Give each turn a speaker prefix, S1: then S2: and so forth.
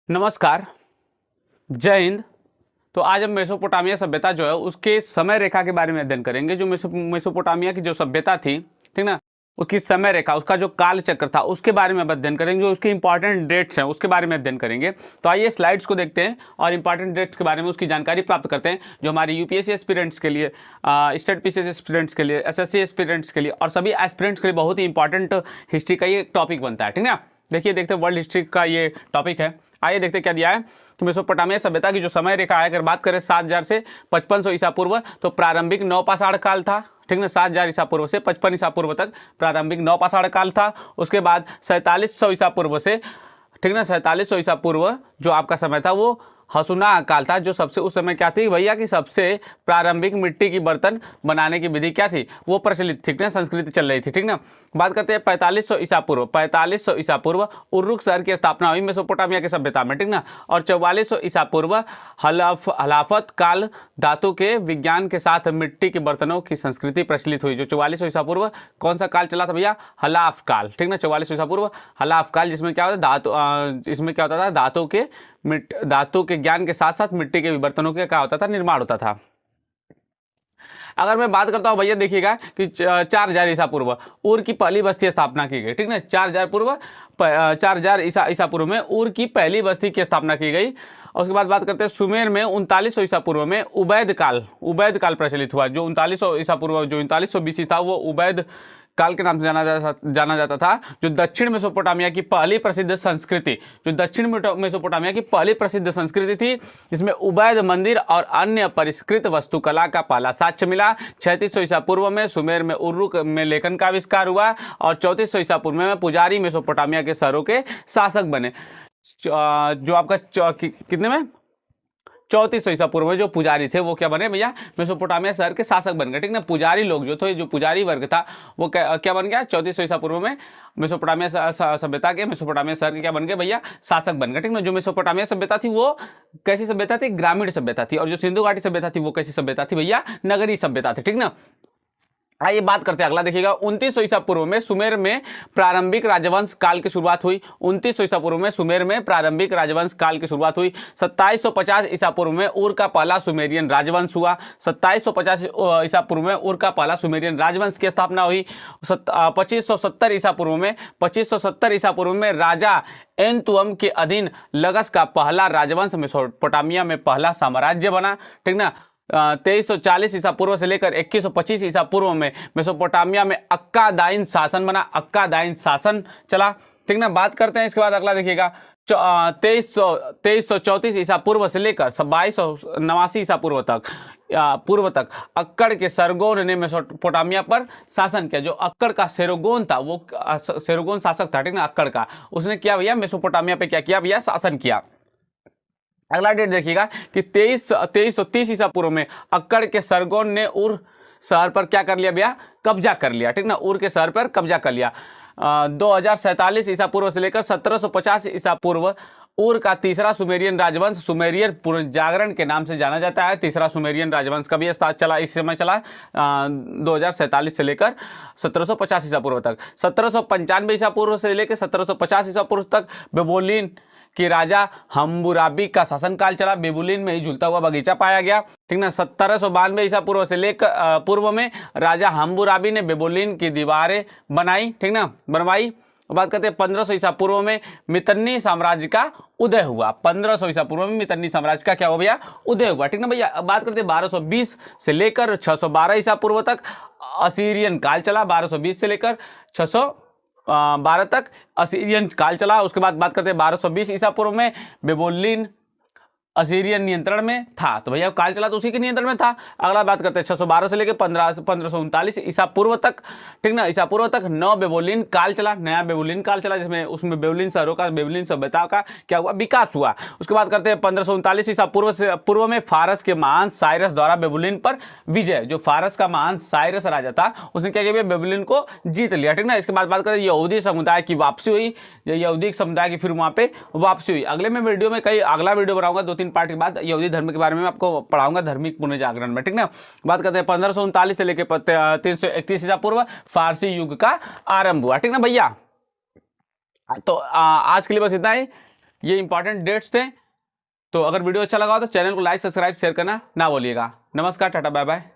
S1: नमस्कार, जय हिंद। तो आज हम मेसोपोटामिया सभ्यता जो है उसके समय रेखा के बारे में अध्ययन करेंगे। जो मेसोपोटामिया की जो सभ्यता थी, ठीक ना, उसकी समय रेखा, उसका जो काल चक्र था उसके बारे में अब अध्ययन करेंगे। जो उसके इंपॉर्टेंट डेट्स हैं उसके बारे में अध्ययन करेंगे। तो आइए स्लाइड्स को देखते हैं और इंपॉर्टेंट डेट्स के बारे में उसकी जानकारी प्राप्त करते हैं, जो हमारी यूपीएससी एस्पिरेंट्स के लिए, स्टेट पीसीएस एस्पिरेंट्स के लिए, एसएससी एस्पिरेंट्स के लिए और सभी एस्पिरेंट्स के लिए बहुत ही इंपॉर्टेंट हिस्ट्री का ये टॉपिक बनता है, ठीक ना। देखिए, देखते हैं वर्ल्ड हिस्ट्री का ये टॉपिक है। आइए देखते क्या दिया है कि मेसोपोटामिया सभ्यता की जो समय रेखा है, अगर बात करें 7000 से 5500 ईसा पूर्व, तो प्रारंभिक नवपाषाण काल था, ठीक ना। 7000 ईसा पूर्व से 55 ईसा पूर्व तक प्रारंभिक नवपाषाण काल था। उसके बाद 4700 ईसा पूर्व से, ठीक ना, 4700 ईसा पूर्व जो आपका समय था वो हसुना काल था। जो सबसे उस समय क्या थी भैया कि सबसे प्रारंभिक मिट्टी की बर्तन बनाने की विधि क्या थी, वो प्रचलित, ठीक ना, संस्कृति चल रही थी, ठीक ना। बात करते हैं 4500 ईसा पूर्व। 4500 ईसा पूर्व उर्रुक शहर की स्थापना हुई मेसोपोटामिया की सभ्यता में, ठीक ना। और 4400 ईसा पूर्व हलाफत काल धातु के विज्ञान के साथ मिट्टी के बर्तनों की संस्कृति प्रचलित हुई। जो 4400 ईसा पूर्व कौन सा काल चला था भैया? हलाफ काल, ठीक ना। 4400 ईसा पूर्व हलाफ काल, जिसमें क्या होता धातु, इसमें क्या होता था, धातु के ज्ञान के साथ साथ मिट्टी के बर्तनों के क्या होता था, निर्माण होता था। अगर मैं बात करता हूँ भैया, देखिएगा कि 4000 ईसा पूर्व उर की पहली बस्ती स्थापना की गई, ठीक ना। 4000 ईसा पूर्व में उर की पहली बस्ती की स्थापना की गई। और उसके बाद बात करते हैं सुमेर में 3900 ईसा पूर्व में उबैद काल प्रचलित हुआ। जो 3900 ईसा पूर्व, जो 3900 बीसी था, वो उबैद काल के नाम से जाना जाता था। जो दक्षिण मेसोपोटामिया की पहली प्रसिद्ध संस्कृति, जो दक्षिण मेसोपोटामिया की पहली प्रसिद्ध संस्कृति थी, जिसमें उबैद मंदिर और अन्य परिष्कृत वास्तुकला का पहला साक्ष्य मिला। 3600 ईसा पूर्व में सुमेर में उर्रुक में लेखन का आविष्कार हुआ। और 3400 ईसा पूर्व में पुजारी मेसोपोटामिया के शहरों के शासक बने। जो आपका कितने में 3400 ईसा पूर्व में जो पुजारी थे वो क्या बने भैया? मेसोपोटामिया शहर के शासक बन गए, ठीक ना। पुजारी लोग जो थे, जो पुजारी वर्ग था, वो क्या बन गया? 3400 ईसा पूर्व में मेसोपोटामिया सभ्यता के, मेसोपोटामिया शहर के क्या बन गए भैया? शासक बन गए, ठीक ना। जो मेसोपोटामिया सभ्यता थी वो कैसी सभ्यता थी? ग्रामीण सभ्यता थी। और जो सिंधु घाटी सभ्यता थी वो कैसी सभ्यता थी भैया? नगरीय सभ्यता थी, ठीक ना। आइए बात करते हैं अगला, देखिएगा 2900 ईसा पूर्व में सुमेर में प्रारंभिक राजवंश काल की शुरुआत हुई। 2900 ईसा पूर्व में सुमेर में प्रारंभिक राजवंश काल की शुरुआत हुई। 2750 ईसा पूर्व में उर का पहला सुमेरियन राजवंश हुआ। 2750 ईसा पूर्व में उर का पहला सुमेरियन राजवंश की स्थापना हुई। 2570 ईसा पूर्व में 2570 ईसा पूर्व में राजा एनतुअम के अधीन लगस का पहला राजवंश मेसोपोटामिया में पहला साम्राज्य बना, ठीक ना। 2340 ईसा पूर्व से लेकर 2125 ईसा पूर्व में मेसोपोटामिया में अक्कादाइन शासन बना, अक्कादाइन शासन चला, ठीक ना। बात करते हैं इसके बाद अगला, देखिएगा 2334 ईसा पूर्व से लेकर 2289 ईसा पूर्व तक अक्कड़ के सरगोन ने मेसोपोटामिया पर शासन किया। जो अक्कड़ का सेरोगोन था, वो सेरोगोन शासक था, ठीक ना, अक्कड़ का, उसने क्या भैया? मेसोपोटामिया पे क्या किया भैया? शासन किया। अगला डेट देखिएगा कि 2330 ईसा पूर्व में अक्कड़ के सरगोन ने उर शहर पर क्या कर लिया भैया? कब्जा कर लिया, ठीक ना। उर के शहर पर कब्जा कर लिया। 2047 ईसा पूर्व से लेकर 1750 ईसा पूर्व उर का तीसरा सुमेरियन राजवंश, सुमेरियन पुनर्जागरण के नाम से जाना जाता है। तीसरा सुमेरियन राजवंश का भी चला, इस समय चला 2047 से लेकर 1750 ईसा पूर्व तक। 1795 ईसा पूर्व से लेकर 1750 ईसा पूर्व तक बेबोलिन कि राजा हम्बुराबी का शासनकाल चला। बेबुलिन में ही झूलता हुआ बगीचा पाया गया, ठीक ना। 1792 ईसा पूर्व से लेकर पूर्व में राजा हम्बुराबी ने बेबुलिन की दीवारें बनाई, ठीक ना, बनवाई। बात करते हैं 1500 ईसा पूर्व में मितन्नी साम्राज्य का उदय हुआ। 1500 ईसा पूर्व में मितन्नी साम्राज्य का क्या हुआ भैया? उदय हुआ, ठीक ना भैया। अब बात करते हैं 1220 से लेकर 612 ईसा पूर्व तक असीरियन काल चला। 1220 से लेकर 612 तक असीरियन काल चला। उसके बाद बात करते हैं 1220 ईसा पूर्व में बेबुलिन असीरियन नियंत्रण में था। तो भैया काल चला तो उसी के नियंत्रण में था। अगला बात करते हैं 612 से लेकर 1539 ईसा पूर्व तक, ठीक ना, ईसा पूर्व तक नौ बेबुलिन काल चला, नया बेबुलिन काल चला, जिसमें उसमें बेबुलिन शहरों का, बेबुलिन सभ्यता का क्या हुआ? विकास हुआ। उसके बाद करते हैं 1539 ईसा पूर्व में फारस के महान साइरस द्वारा बेबुलिन पर विजय। जो फारस का महान साइरस राजा था, उसने क्या किया? बेबुलिन को जीत लिया, ठीक ना। इसके बाद बात करें यहूदी समुदाय की वापसी हुई। यहूदी समुदाय की फिर वहाँ पे वापसी हुई। अगले में वीडियो में अगला वीडियो बनाऊंगा 2-3 पार्ट के बाद यहूदी धर्म के बारे में आपको पढ़ाऊंगा, धार्मिक पुनर्जागरण में, ठीक ना। बात करते हैं 1539 से लेकर 331 ईसा पूर्व फारसी युग का आरंभ हुआ, ठीक ना भैया। तो आज के लिए बस इतना ही। ये इंपॉर्टेंट डेट्स थे। तो अगर वीडियो अच्छा लगा हो तो चैनल को लाइक, सब्सक्राइब, शेयर करना ना भूलिएगा। नमस्कार, टाटा, बाय बाय।